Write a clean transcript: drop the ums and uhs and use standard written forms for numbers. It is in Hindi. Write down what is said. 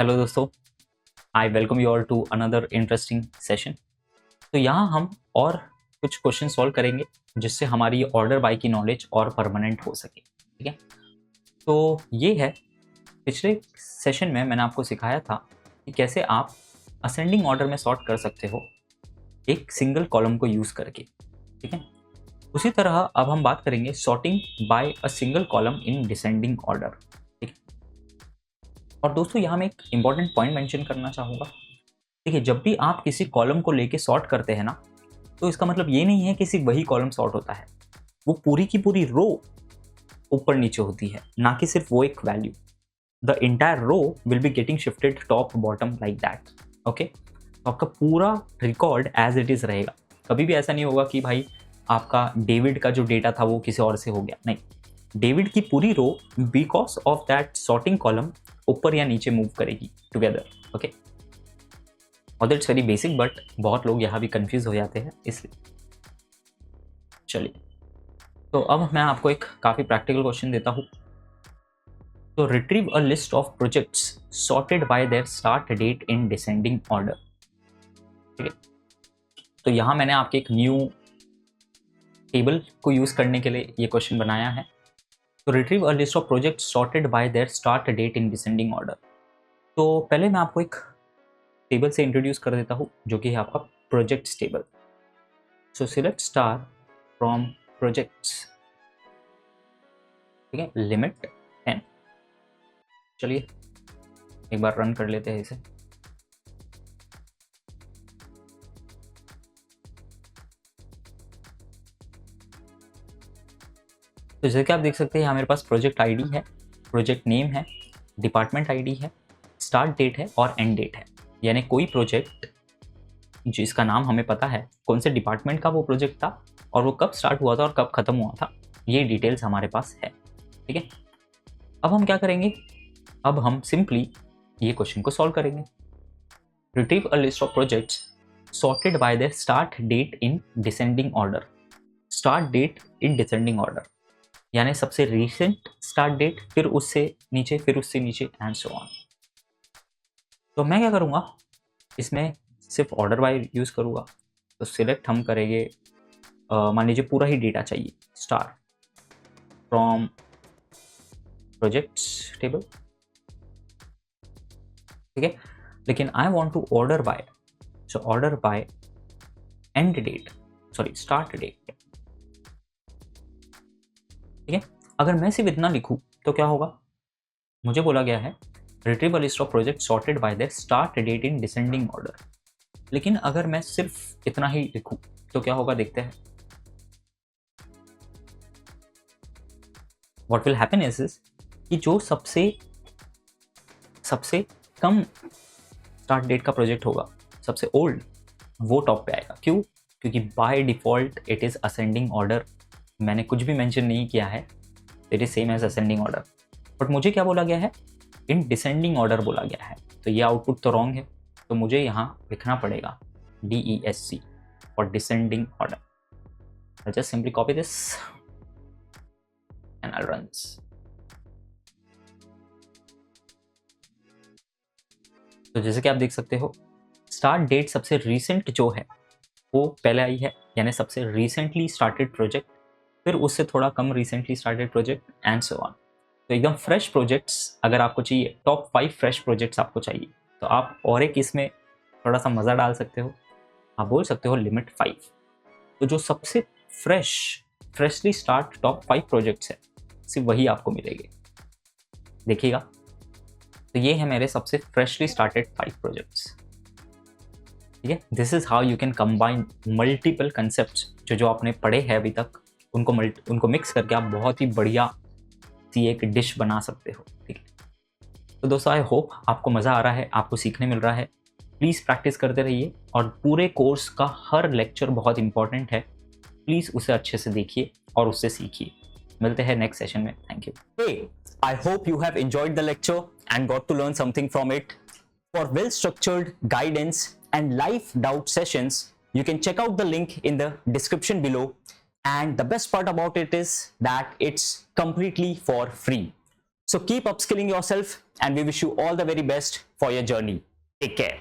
हेलो दोस्तों, I welcome you all to another interesting session. तो यहाँ हम और कुछ क्वेश्चन सॉल्व करेंगे जिससे हमारी ऑर्डर बाय की नॉलेज और परमानेंट हो सके। ठीक है, तो ये है, पिछले सेशन में मैंने आपको सिखाया था कि कैसे आप असेंडिंग ऑर्डर में सॉर्ट कर सकते हो एक सिंगल कॉलम को यूज़ करके। ठीक है, उसी तरह अब हम बात करेंगे sorting by a single column in descending order. और दोस्तों यहाँ मैं एक इंपॉर्टेंट पॉइंट मेंशन करना चाहूँगा। देखिए, जब भी आप किसी कॉलम को लेके सॉर्ट करते हैं ना, तो इसका मतलब ये नहीं है कि सिर्फ वही कॉलम सॉर्ट होता है, वो पूरी की पूरी रो ऊपर नीचे होती है, ना कि सिर्फ वो एक वैल्यू। The entire row will be getting shifted top bottom like that. Okay, तो आपका पूरा रिकॉर्ड एज इट इज़ रहेगा। कभी भी ऐसा नहीं होगा कि भाई आपका डेविड का जो डेटा था वो किसी और से हो गया, नहीं। डेविड की पूरी row because of that sorting column ऊपर या नीचे मूव करेगी टुगेदर। ओके, और दैट्स वेरी बेसिक, बट बहुत लोग यहाँ भी कंफ्यूज हो जाते हैं, इसलिए चलिए। तो अब मैं आपको एक काफ़ी प्रैक्टिकल क्वेश्चन देता हूँ। तो retrieve a list of projects sorted by their start date in descending order. ठीक है, तो यहाँ मैंने आपके एक न्यू टेबल को यूज़ करने के लिए ये क्वेश्चन बनाया है। तो retrieve a list of projects sorted by their start date in descending order. तो पहले मैं आपको एक टेबल से इंट्रोड्यूस कर देता हूँ जो कि है आपका projects table. So select star from projects. ठीक है, लिमिट 10। चलिए एक बार रन कर लेते हैं इसे। तो जैसे कि आप देख सकते हैं यहाँ मेरे पास प्रोजेक्ट आईडी है, प्रोजेक्ट नेम है, डिपार्टमेंट आईडी है, स्टार्ट डेट है और एंड डेट है। यानी कोई प्रोजेक्ट जिसका नाम हमें पता है, कौन से डिपार्टमेंट का वो प्रोजेक्ट था और वो कब स्टार्ट हुआ था और कब खत्म हुआ था, ये डिटेल्स हमारे पास है। ठीक है, अब हम क्या करेंगे, अब हम सिंपली ये क्वेश्चन को सॉल्व करेंगे। Retrieve a list of projects sorted by their start date in descending order. Start date in descending order यानी सबसे रीसेंट स्टार्ट डेट, फिर उससे नीचे, फिर उससे नीचे, एंड सो ऑन। तो मैं क्या करूँगा, इसमें सिर्फ ऑर्डर बाय यूज़ करूँगा। तो सिलेक्ट हम करेंगे, मान लीजिए पूरा ही डेटा चाहिए, स्टार फ्रॉम प्रोजेक्ट्स टेबल। ठीक है, लेकिन I want to order by, so order by end date, sorry start date. ठीक है, अगर मैं सिर्फ इतना लिखूँ तो क्या होगा, मुझे बोला गया है retrieve a list of project sorted by their start date in descending order. लेकिन अगर मैं सिर्फ इतना ही लिखूँ तो क्या होगा, देखते हैं। व्हाट विल हैपन इज कि जो सबसे कम स्टार्ट डेट का प्रोजेक्ट होगा, सबसे ओल्ड, वो टॉप पे आएगा। क्यों? क्योंकि by default it is ascending order. मैंने कुछ भी मेंशन नहीं किया है, it is same as ascending order. But मुझे क्या बोला गया है, इन डिसेंडिंग ऑर्डर बोला गया है। तो ये आउटपुट तो रॉन्ग है, तो मुझे यहाँ लिखना पड़ेगा DESC और descending order. I'll just simply copy this and I'll run this. तो जैसे कि आप देख सकते हो, स्टार्ट डेट सबसे रीसेंट जो है वो पहले आई है, यानी सबसे रिसेंटली स्टार्टेड प्रोजेक्ट, फिर उससे थोड़ा कम recently started project, and so on. तो एकदम फ्रेश प्रोजेक्ट्स अगर आपको चाहिए, टॉप 5 फ्रेश प्रोजेक्ट्स आपको चाहिए, तो आप और एक इसमें थोड़ा सा मज़ा डाल सकते हो, आप बोल सकते हो लिमिट 5। तो जो सबसे फ्रेशली स्टार्ट टॉप 5 प्रोजेक्ट्स है, सिर्फ वही आपको मिलेंगे। देखिएगा, तो ये है मेरे सबसे फ्रेशली स्टार्टेड 5 प्रोजेक्ट्स। ठीक है, this is how you can combine multiple concept जो आपने पढ़े हैं अभी तक, उनको मिक्स करके आप बहुत ही बढ़िया सी एक डिश बना सकते हो। ठीक है, तो दोस्तों आई होप आपको मज़ा आ रहा है, आपको सीखने मिल रहा है। प्लीज़ प्रैक्टिस करते रहिए, और पूरे कोर्स का हर लेक्चर बहुत इंपॉर्टेंट है, प्लीज़ उसे अच्छे से देखिए और उससे सीखिए। मिलते हैं नेक्स्ट सेशन में। Thank you. Hey, I hope you have enjoyed the lecture and got to learn something from it. For well-structured guidance and live doubt sessions, you can check out the link in the description below. And the best part about it is that it's completely for free. So keep upskilling yourself and we wish you all the very best for your journey. Take care.